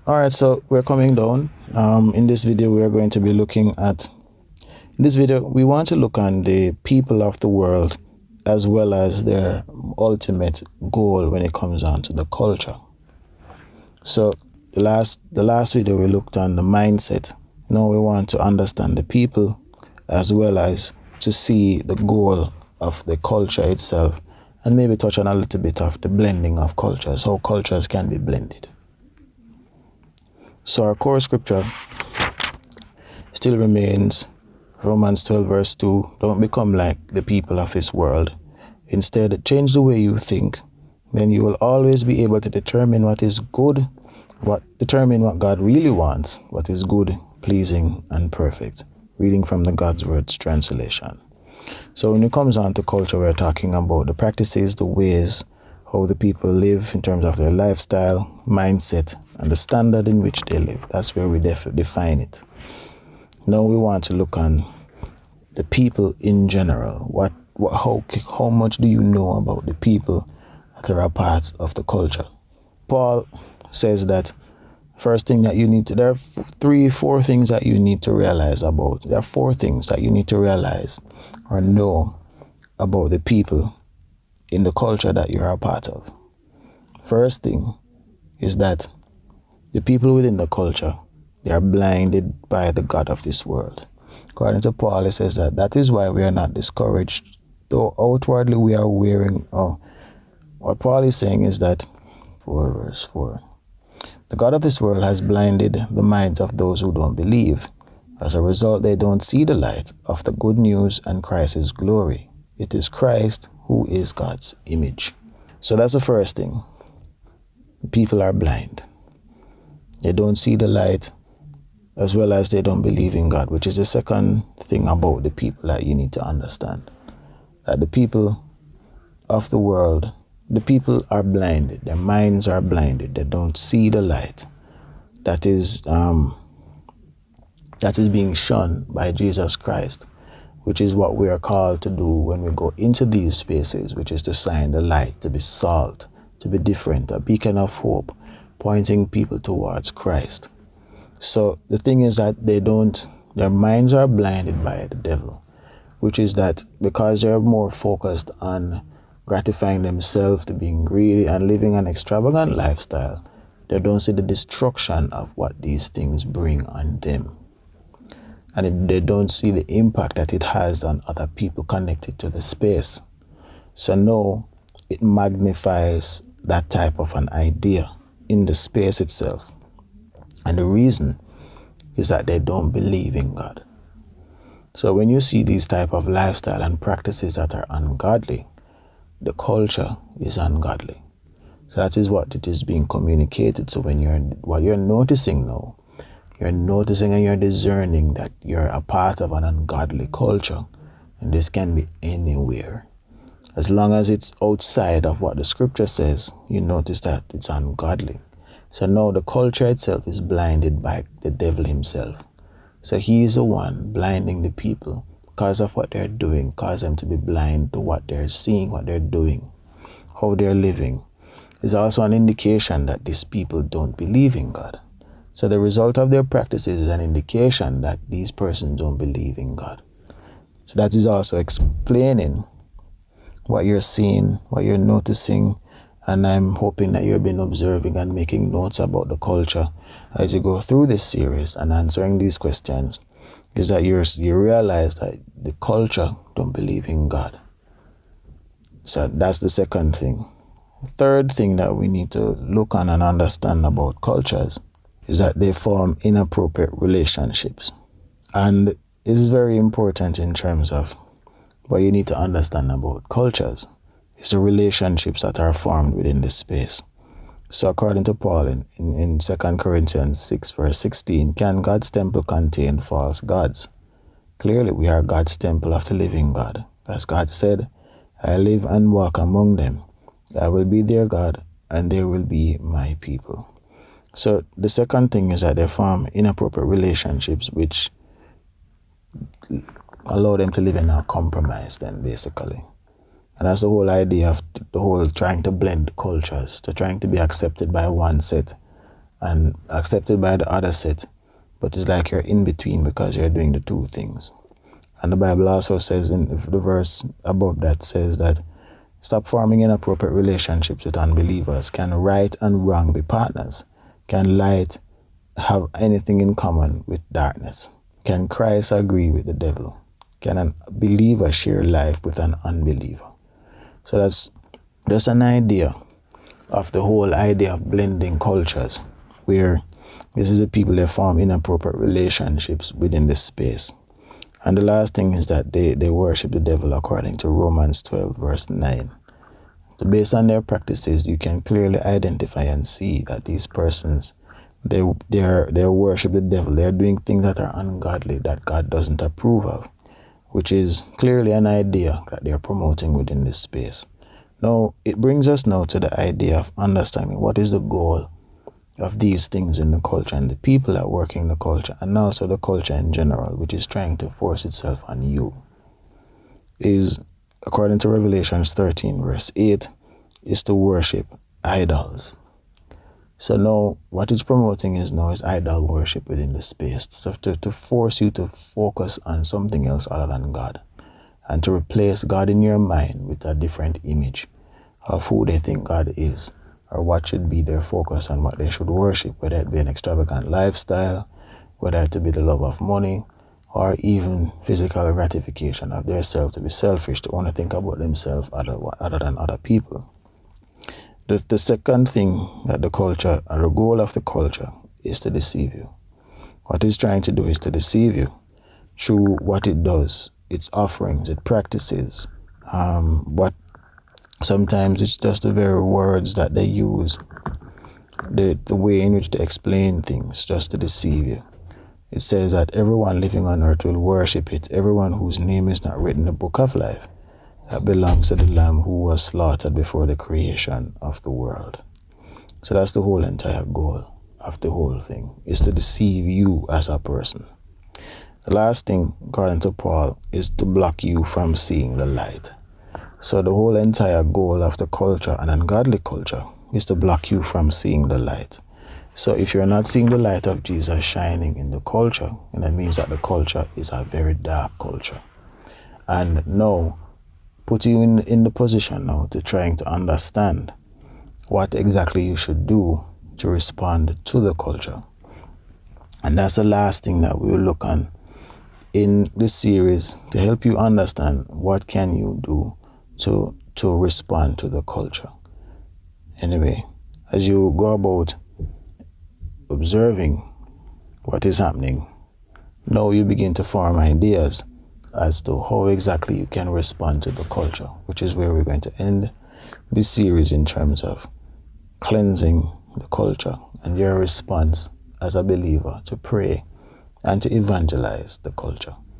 All right, so we're coming down. In this video, we are going to be looking at. In this video, we want to look on the people of the world as well as their ultimate goal when it comes down to the culture. So the last video we looked on the mindset. Now we want to understand the people as well as to see the goal of the culture itself, and maybe touch on a little bit of the blending of cultures, how cultures can be blended. So our core scripture still remains Romans 12 verse 2. Don't become like the people of this world. Instead, change the way you think. Then you will always be able to determine what is good, determine what God really wants, what is good, pleasing, and perfect. Reading from the God's Words translation. So when it comes on to culture, we're talking about the practices, the ways, how the people live in terms of their lifestyle, mindset, and the standard in which they live. That's where we define it. Now we want to look on the people in general. How much do you know about the people that are a part of the culture? Paul says that first thing that you need to, there are 4 things that you need to realize about. There are 4 things that you need to realize or know about the people in the culture that you're a part of. First thing is that the people within the culture, they are blinded by the God of this world. According to Paul, it says that is why we are not discouraged, though outwardly we are wearing. What Paul is saying is that, 4 verse 4, the God of this world has blinded the minds of those who don't believe. As a result, they don't see the light of the good news and Christ's glory. It is Christ who is God's image. So that's the first thing. People are blind. They don't see the light, as well as they don't believe in God, which is the second thing about the people that you need to understand. That the people of the world, the people are blinded. Their minds are blinded. They don't see the light that is being shown by Jesus Christ, which is what we are called to do when we go into these spaces, which is to shine the light, to be salt, to be different, a beacon of hope, pointing people towards Christ. So the thing is that their minds are blinded by the devil, which is that because they're more focused on gratifying themselves, to being greedy and living an extravagant lifestyle, they don't see the destruction of what these things bring on them. And they don't see the impact that it has on other people connected to the space. So no, it magnifies that type of an idea in the space itself. And the reason is that they don't believe in God. So when you see these type of lifestyle and practices that are ungodly, the culture is ungodly. So that is what it is being communicated. So what you're noticing now, you're noticing and you're discerning that you're a part of an ungodly culture. And this can be anywhere. As long as it's outside of what the scripture says, you notice that it's ungodly. So now the culture itself is blinded by the devil himself. So he is the one blinding the people because of what they're doing, cause them to be blind to what they're seeing, what they're doing, how they're living. It's also an indication that these people don't believe in God. So the result of their practices is an indication that these persons don't believe in God. So that is also explaining what you're seeing, what you're noticing, and I'm hoping that you've been observing and making notes about the culture as you go through this series and answering these questions, is that you realize that the culture don't believe in God. So that's the second thing. The third thing that we need to look on and understand about cultures is that they form inappropriate relationships. And it is very important in terms of what you need to understand about cultures is the relationships that are formed within this space. So according to Paul in 2 Corinthians 6 verse 16, can God's temple contain false gods? Clearly we are God's temple of the living God. As God said, I live and walk among them. I will be their God and they will be my people. So the second thing is that they form inappropriate relationships which allow them to live in a compromise then basically. And that's the whole idea of the whole trying to blend cultures, to trying to be accepted by one set and accepted by the other set, but it's like you're in between because you're doing the two things. And the Bible also says in the verse above that says that stop forming inappropriate relationships with unbelievers. Can right and wrong be partners? Can light have anything in common with darkness? Can Christ agree with the devil? Can a believer share life with an unbeliever? So that's just an idea of the whole idea of blending cultures, where this is the people that form inappropriate relationships within this space. And the last thing is that they worship the devil according to Romans 12 verse 9. So based on their practices, you can clearly identify and see that these persons, they worship the devil. They're doing things that are ungodly, that God doesn't approve of, which is clearly an idea that they're promoting within this space. Now, it brings us now to the idea of understanding what is the goal of these things in the culture and the people that work in the culture, and also the culture in general, which is trying to force itself on you, is, according to Revelation 13 verse 8, is to worship idols. So now what it's promoting is idol worship within the space, so to force you to focus on something else other than God, and to replace God in your mind with a different image of who they think God is, or what should be their focus on what they should worship, whether it be an extravagant lifestyle, whether it be the love of money, or even physical gratification of their self, to be selfish, to want to think about themselves other than other people. The second thing that the culture, or the goal of the culture, is to deceive you. What it's trying to do is to deceive you through what it does, its offerings, its practices, what sometimes it's just the very words that they use, the way in which they explain things, just to deceive you. It says that everyone living on earth will worship it, everyone whose name is not written in the book of life that belongs to the Lamb who was slaughtered before the creation of the world. So that's the whole entire goal of the whole thing, is to deceive you as a person. The last thing, according to Paul, is to block you from seeing the light. So the whole entire goal of the culture, an ungodly culture, is to block you from seeing the light. So if you're not seeing the light of Jesus shining in the culture, then that means that the culture is a very dark culture. And now, put you in the position now to trying to understand what exactly you should do to respond to the culture. And that's the last thing that we will look on in this series, to help you understand what can you do to respond to the culture. Anyway, as you go about observing what is happening, now you begin to form ideas as to how exactly you can respond to the culture, which is where we're going to end this series in terms of cleansing the culture and your response as a believer to pray and to evangelize the culture.